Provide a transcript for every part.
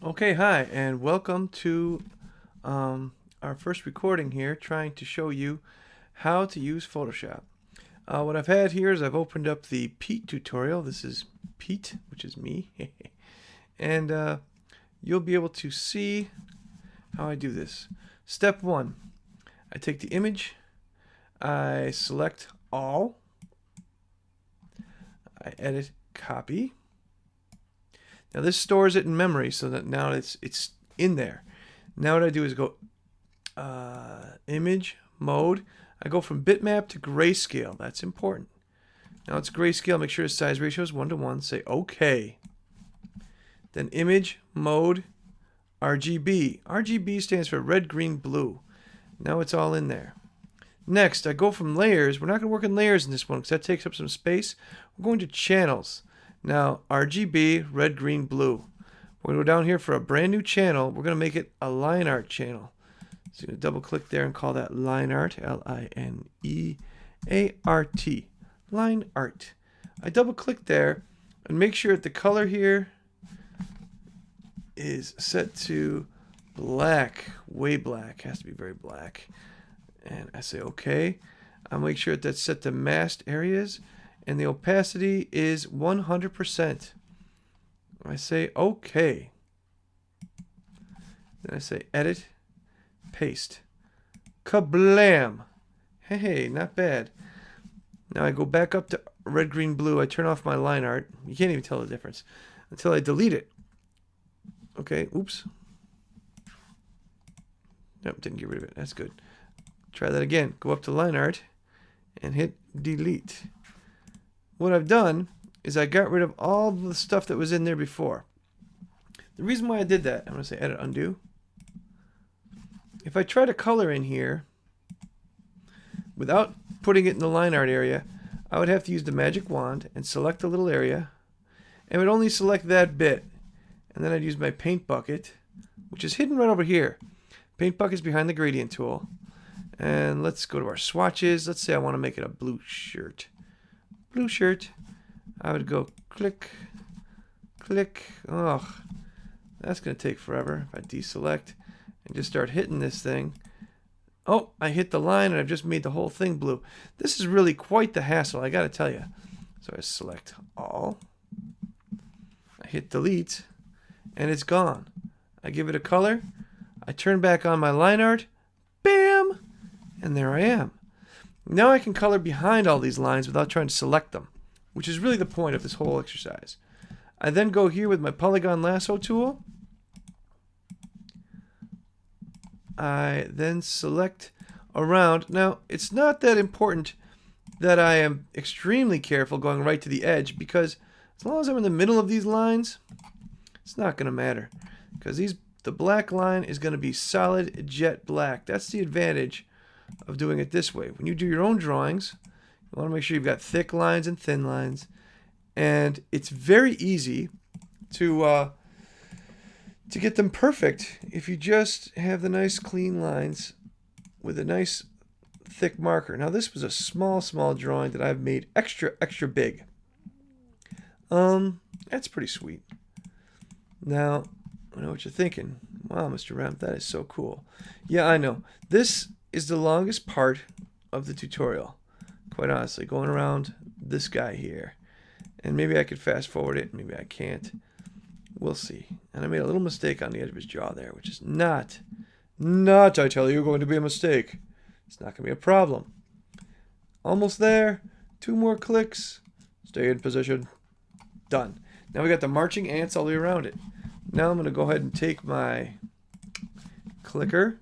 Okay, hi, and welcome to our first recording here, trying to show you how to use Photoshop. What I've had here is I've opened up the Pete tutorial. This is Pete, which is me, and you'll be able to see how I do this. Step one, I take the image, I select all, I edit copy. Now this stores it in memory so that now it's in there. Now what I do is go image mode. I go from bitmap to grayscale. That's important. Now it's grayscale. Make sure the size ratio is 1:1. Say OK. Then image mode RGB. RGB stands for red, green, blue. Now it's all in there. Next, I go from layers. We're not going to work in layers in this one because that takes up some space. We're going to channels. Now, RGB, red, green, blue. We're going to go down here for a brand new channel. We're going to make it a line art channel. So you're going to double click there and call that line art, L-I-N-E-A-R-T, line art. I double click there and make sure that the color here is set to black, way black, has to be very black. And I say okay. I'll make sure that that's set to masked areas. And the opacity is 100%. I say OK. Then I say edit, paste. Kablam! Hey, not bad. Now I go back up to red, green, blue. I turn off my line art. You can't even tell the difference until I delete it. Okay, oops. Nope, didn't get rid of it. That's good. Try that again. Go up to line art and hit delete. What I've done is I got rid of all the stuff that was in there before. The reason why I did that, I'm going to say edit undo. If I try to color in here without putting it in the line art area, I would have to use the magic wand and select a little area, and would only select that bit. And then I'd use my paint bucket, which is hidden right over here. Paint bucket is behind the gradient tool. And let's go to our swatches. Let's say I want to make it a blue shirt. Blue shirt. I would go click, click. Oh, that's going to take forever if I deselect and just start hitting this thing. Oh, I hit the line and I've just made the whole thing blue. This is really quite the hassle, I got to tell you. So I select all. I hit delete and it's gone. I give it a color. I turn back on my line art. Bam! And there I am. Now I can color behind all these lines without trying to select them, which is really the point of this whole exercise. I then go here with my polygon lasso tool. I then select around. Now, it's not that important that I am extremely careful going right to the edge, because as long as I'm in the middle of these lines, it's not going to matter, because the black line is going to be solid jet black. That's the advantage of doing it this way. When you do your own drawings, you want to make sure you've got thick lines and thin lines, and it's very easy to get them perfect if you just have the nice clean lines with a nice thick marker. Now this was a small drawing that I've made extra big. That's pretty sweet. Now I know what you're thinking. Wow, Mr. Remp, that is so cool. Yeah, I know. This is the longest part of the tutorial, quite honestly, going around this guy here. And maybe I could fast forward it, maybe I can't. We'll see. And I made a little mistake on the edge of his jaw there, which is not, I tell you, going to be a mistake. It's not going to be a problem. Almost there. 2 more clicks. Stay in position. Done. Now we got the marching ants all the way around it. Now I'm going to go ahead and take my clicker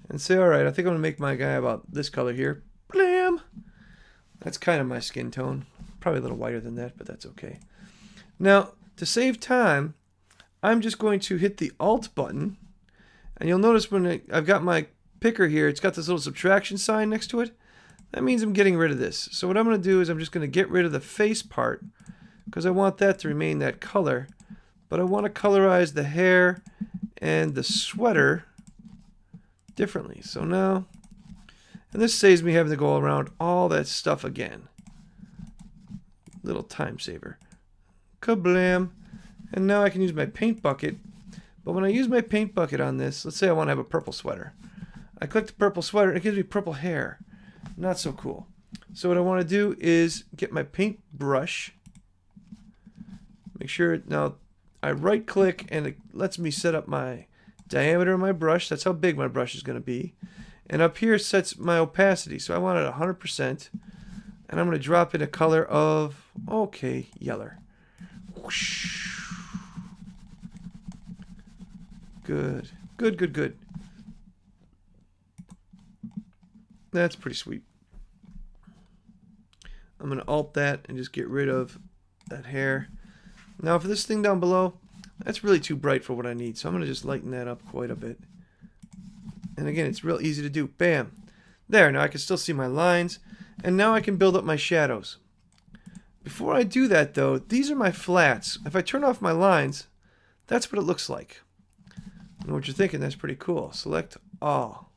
and say, all right, I think I'm going to make my guy about this color here. Blam! That's kind of my skin tone. Probably a little whiter than that, but that's okay. Now, to save time, I'm just going to hit the Alt button. And you'll notice when I've got my picker here, it's got this little subtraction sign next to it. That means I'm getting rid of this. So what I'm going to do is I'm just going to get rid of the face part, because I want that to remain that color. But I want to colorize the hair and the sweater differently. So now, and this saves me having to go around all that stuff again. Little time saver. Kablam. And now I can use my paint bucket But when I use my paint bucket on this, let's say I want to have a purple sweater. I click the purple sweater and it gives me purple hair. Not so cool. So what I want to do is get my paint brush. Make sure, now I right click and it lets me set up my diameter of my brush. That's how big my brush is going to be. And up here sets my opacity. So I want it 100%. And I'm going to drop in a color of, okay, yeller. Whoosh. Good. Good, good, good. That's pretty sweet. I'm going to alt that and just get rid of that hair. Now for this thing down below, that's really too bright for what I need. So I'm going to just lighten that up quite a bit. And again, it's real easy to do. Bam. There, now I can still see my lines. And now I can build up my shadows. Before I do that though, these are my flats. If I turn off my lines, that's what it looks like. I know what you're thinking, that's pretty cool. Select all.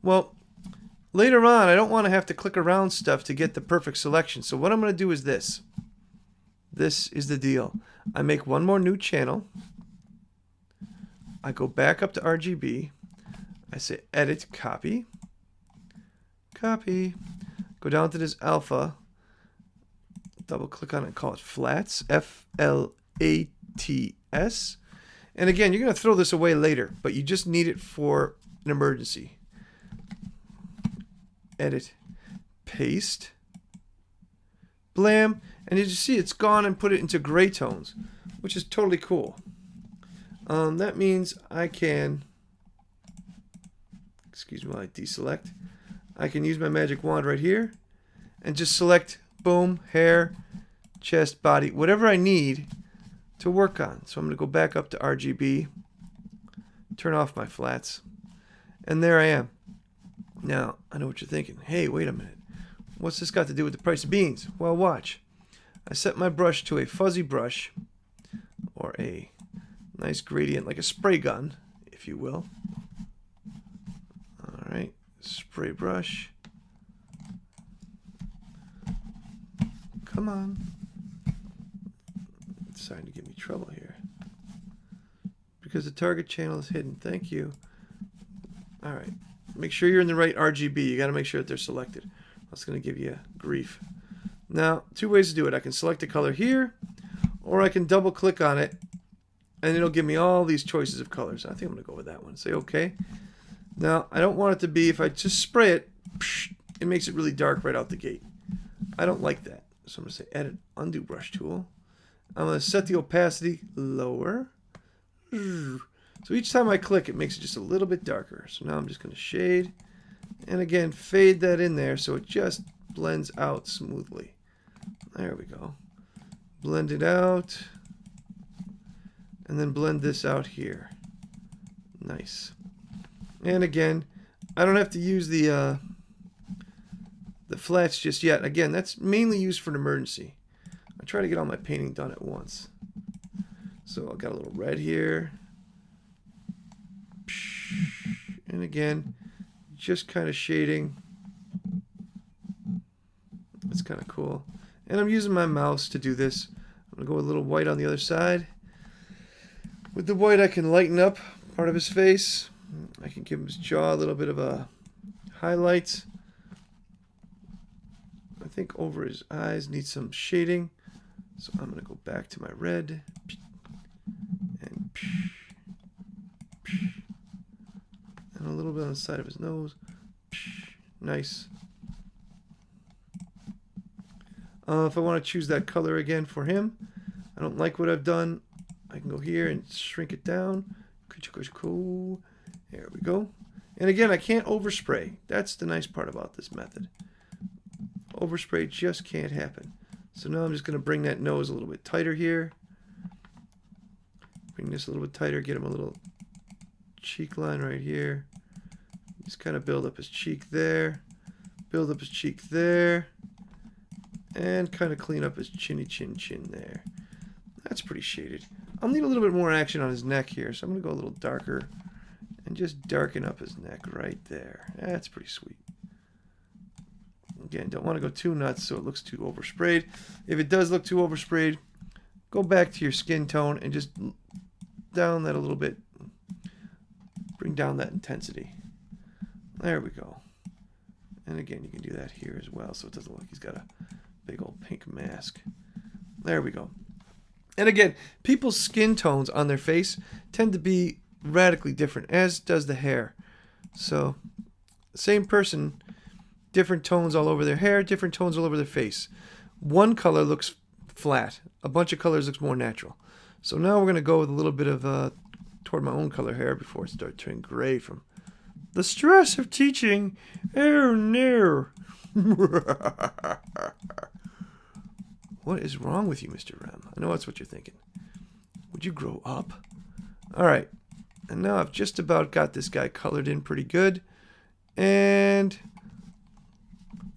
Well, later on, I don't want to have to click around stuff to get the perfect selection. So what I'm going to do is this. This is the deal. I make one more new channel. I go back up to RGB. I say edit, copy. Copy. Go down to this alpha. Double click on it and call it flats. F-L-A-T-S. And again, you're going to throw this away later, but you just need it for an emergency. Edit. Paste. Blam. And you just see it's gone and put it into gray tones, which is totally cool. That means I can, excuse me while I deselect, I can use my magic wand right here and just select, boom, hair, chest, body, whatever I need to work on. So I'm going to go back up to RGB, turn off my flats, and there I am. Now, I know what you're thinking. Hey, wait a minute. What's this got to do with the price of beans? Well, watch. I set my brush to a fuzzy brush, or a nice gradient, like a spray gun, if you will. Alright, spray brush. Come on. It's starting to give me trouble here. Because the target channel is hidden. Thank you. Alright. Make sure you're in the right RGB. You got to make sure that they're selected. That's going to give you grief. Now, two ways to do it. I can select a color here, or I can double click on it, and it'll give me all these choices of colors. I think I'm going to go with that one. Say OK. Now, I don't want it to be, if I just spray it, it makes it really dark right out the gate. I don't like that. So I'm going to say Edit, Undo Brush Tool. I'm going to set the opacity lower. So each time I click, it makes it just a little bit darker. So now I'm just going to shade. And again, fade that in there so it just blends out smoothly. There we go. Blend it out. And then blend this out here. Nice. And again, I don't have to use the flats just yet. Again, that's mainly used for an emergency. I try to get all my painting done at once. So I've got a little red here. And again, just kind of shading. That's kind of cool. And I'm using my mouse to do this. I'm going to go with a little white on the other side. With the white, I can lighten up part of his face. I can give his jaw a little bit of a highlight. I think over his eyes needs some shading. So I'm going to go back to my red. And a little bit on the side of his nose. Nice. If I want to choose that color again for him, I don't like what I've done, I can go here and shrink it down. Cool. There we go. And again, I can't overspray. That's the nice part about this method. Overspray just can't happen. So now I'm just going to bring that nose a little bit tighter here. Bring this a little bit tighter, get him a little cheek line right here. Just kind of build up his cheek there. Build up his cheek there. And kind of clean up his chinny chin there. That's pretty shaded. I'll need a little bit more action on his neck here, so I'm going to go a little darker and just darken up his neck right there. That's pretty sweet. Again, don't want to go too nuts so it looks too oversprayed. If it does look too oversprayed, go back to your skin tone and just down that a little bit. bring down that intensity. There we go. And again, you can do that here as well, so it doesn't look like he's got a big old pink mask. There we go. And again, people's skin tones on their face tend to be radically different, as does the hair. So, same person, different tones all over their hair, different tones all over their face. One color looks flat. A bunch of colors looks more natural. So now we're going to go with a little bit of toward my own color hair before it starts turning gray from the stress of teaching. Oh no. What is wrong with you, Mr. Rem? I know that's what you're thinking. Would you grow up? All right. And now I've just about got this guy colored in pretty good. And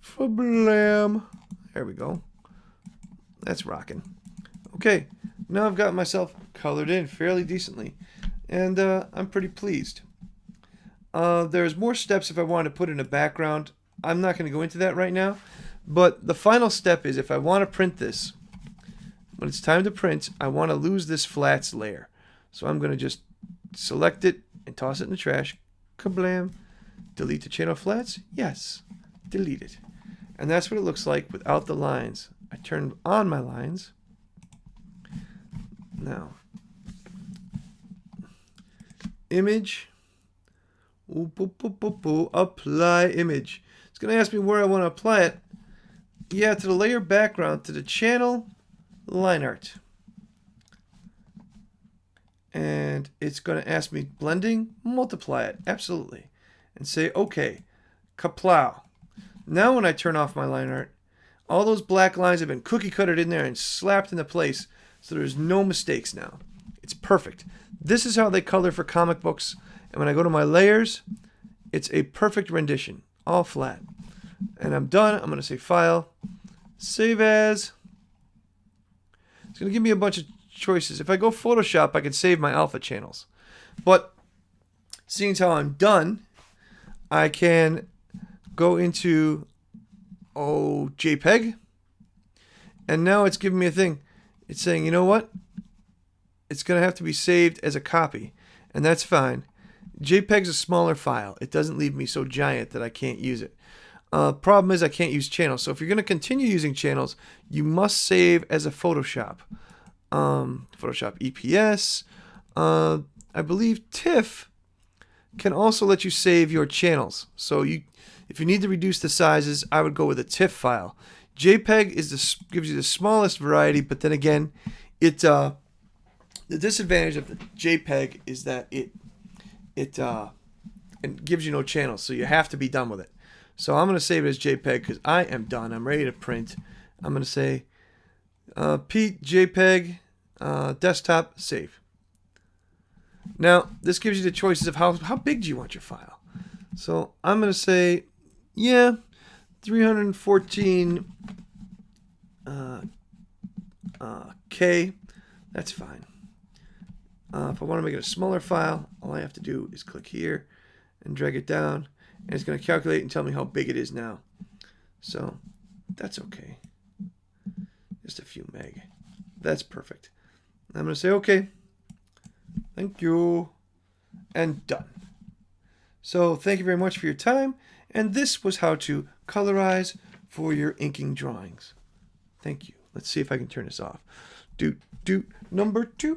fa-blam. There we go. That's rocking. Okay. Now I've got myself colored in fairly decently. And I'm pretty pleased. There's more steps if I want to put in a background. I'm not going to go into that right now. But the final step is if I want to print this, when it's time to print, I want to lose this flats layer. So I'm going to just select it and toss it in the trash. Kablam. Delete the channel flats? Yes. Delete it. And that's what it looks like without the lines. I turn on my lines. Now, image. Apply image. It's going to ask me where I want to apply it. Yeah, to the layer background, to the channel line art. And it's going to ask me blending, multiply it, absolutely. And say, okay, kaplow. Now when I turn off my line art, all those black lines have been cookie cuttered in there and slapped into place, so there's no mistakes now. It's perfect. This is how they color for comic books. And when I go to my layers, it's a perfect rendition, all flat. And I'm done. I'm going to say File, Save As. It's going to give me a bunch of choices. If I go Photoshop, I can save my alpha channels. But seeing as how I'm done, I can go into JPEG. And now it's giving me a thing. It's saying, you know what? It's going to have to be saved as a copy. And that's fine. JPEG's a smaller file. It doesn't leave me so giant that I can't use it. Problem is I can't use channels. So if you're going to continue using channels, you must save as a Photoshop. Photoshop EPS. I believe TIFF can also let you save your channels. So if you need to reduce the sizes, I would go with a TIFF file. JPEG gives you the smallest variety, but then again, the disadvantage of the JPEG is that it gives you no channels, so you have to be done with it. So I'm going to save it as JPEG because I am done. I'm ready to print. I'm going to say Pete JPEG desktop save. Now this gives you the choices of how big do you want your file. So I'm going to say 314 K. That's fine. If I want to make it a smaller file, all I have to do is click here and drag it down, and it's going to calculate and tell me how big it is now. So that's okay. Just a few meg. That's perfect. I'm going to say okay. Thank you. And done. So thank you very much for your time. And this was how to colorize for your inking drawings. Thank you. Let's see if I can turn this off. Number 2.